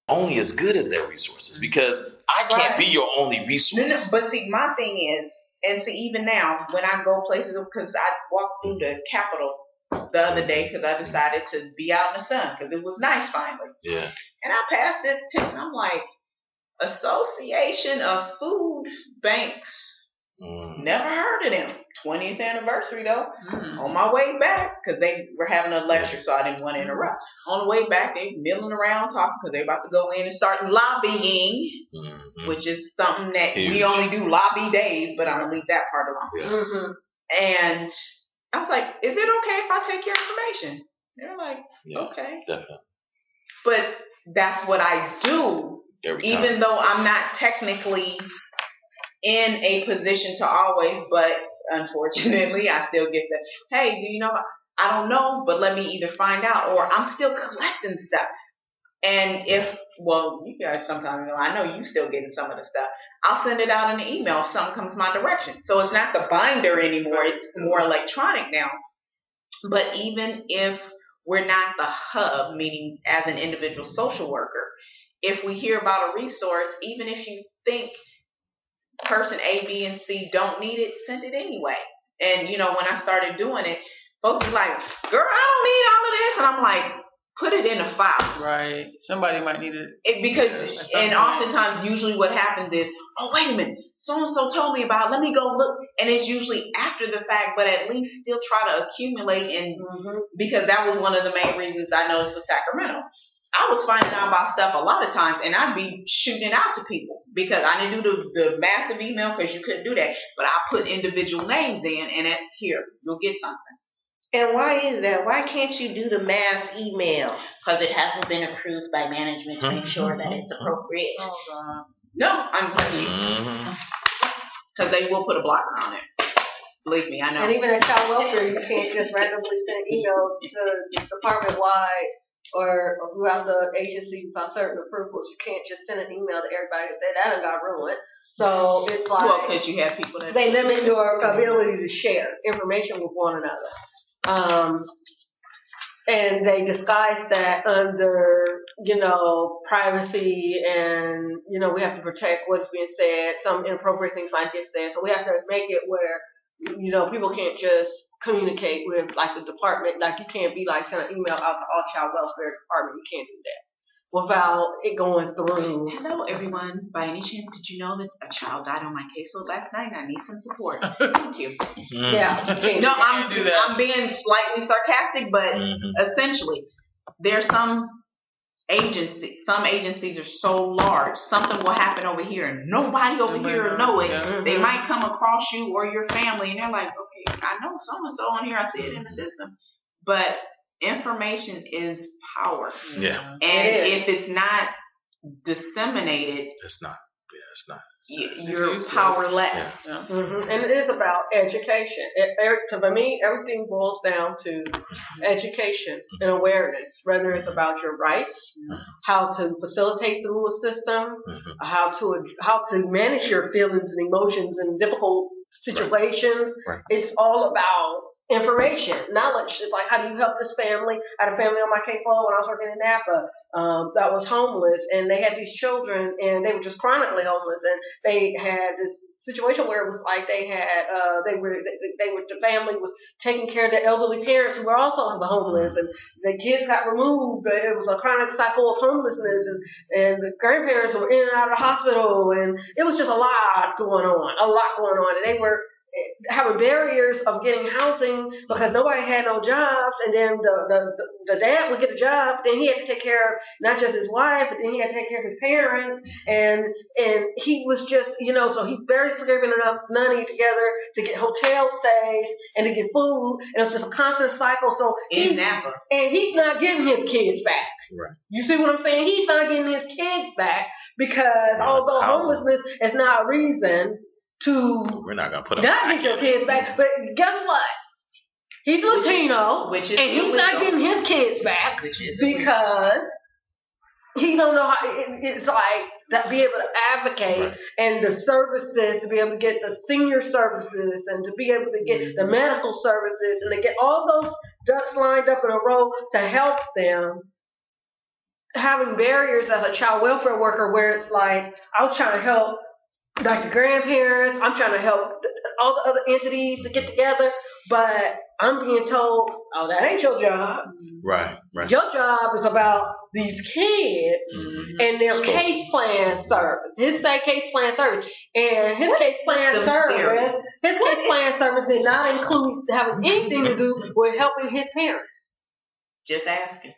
only as good as their resources, because I can't be your only resource. No, but see, my thing is, and see, even now when I go places, because I walked through the Capitol the other day because I decided to be out in the sun because it was nice finally. Yeah. And I passed this tent, and I'm like, Association of Food Banks. Never heard of them. 20th anniversary though. On my way back, because they were having a lecture, so I didn't want to interrupt. On the way back, they milling around talking because they're about to go in and start lobbying, which is something that we only do lobby days, but I'm gonna leave that part alone. And I was like, "Is it okay if I take your information?" They're like, "Okay, definitely." But that's what I do, even though I'm not technically in a position to always, but unfortunately I still get the, hey, do you know, I don't know, but let me either find out, or I'm still collecting stuff. And if, well, you guys sometimes know, I know you still getting some of the stuff. I'll send it out in an email if something comes my direction. So it's not the binder anymore. It's more electronic now. But even if we're not the hub, meaning as an individual social worker, if we hear about a resource, even if you think person A, B, and C don't need it, send it anyway. And you know, when I started doing it, folks were like, "Girl, I don't need all of this," and I'm like, "Put it in a file." Right. Somebody might need it. Because, and oftentimes, usually what happens is, "Oh, wait a minute, so and so told me about it. Let me go look." And it's usually after the fact, but at least still try to accumulate. And because that was one of the main reasons I noticed for Sacramento. I was finding out about stuff a lot of times, and I'd be shooting it out to people because I didn't do the massive email because you couldn't do that. But I put individual names in, and here, you'll get something. And why is that? Why can't you do the mass email? Because it hasn't been approved by management to make sure that it's appropriate. No, I'm because they will put a blocker on it. Believe me, I know. And even at child welfare, you can't just randomly send emails to department-wide or throughout the agency without certain approvals. You can't just send an email to everybody and say that done got ruined. So it's like, well, because you have people that they limit your ability to share information with one another. And they disguise that under, you know, privacy and, you know, we have to protect what's being said. Some inappropriate things might get said. So we have to make it where, you know, people can't just communicate with like the department. Like you can't be like send an email out to all child welfare department. You can't do that without it going through. Hello, everyone. By any chance, did you know that a child died on my caseload last night and I need some support? Thank you. Yeah. No, I'm being slightly sarcastic, but essentially, there's some agencies are so large, something will happen over here and nobody over here will know it. They might come across you or your family and they're like, okay, I know so-and-so on here, I see it in the system. But information is power. Yeah. And if it's not disseminated, it's not. Yeah, it's not. You're powerless. Yeah. And it is about education. For me, everything boils down to education and awareness, whether it's about your rights, how to facilitate through a system, how to manage your feelings and emotions in difficult situations. Right. It's all about information, knowledge. It's like, how do you help this family? I had a family on my caseload when I was working in Napa that was homeless, and they had these children, and they were just chronically homeless, and they had this situation where it was like they had the family was taking care of the elderly parents who were also homeless, and the kids got removed, but it was a chronic cycle of homelessness, and the grandparents were in and out of the hospital, and it was just a lot going on, and they were having barriers of getting housing because nobody had no jobs, and then the dad would get a job, then he had to take care of not just his wife, but then he had to take care of his parents, and he was just, you know, so he barely scraping enough money together to get hotel stays and to get food, and it's just a constant cycle. So in Napa, and he's not getting his kids back. Right. You see what I'm saying? He's not getting his kids back because although homelessness is not a reason we're not gonna put him not get your kids back, but guess what? He's Latino, and he's not getting his kids back because he don't know how. It's like that, be able to advocate and the services to be able to get the senior services and to be able to get the medical services and to get all those ducks lined up in a row to help them. having barriers as a child welfare worker where it's like, I was trying to help like the grandparents, I'm trying to help all the other entities to get together, but I'm being told, oh, that ain't your job. Right. Your job is about these kids and their case plan service. His case plan service. And his case plan service did not include having anything to do with helping his parents. Just asking.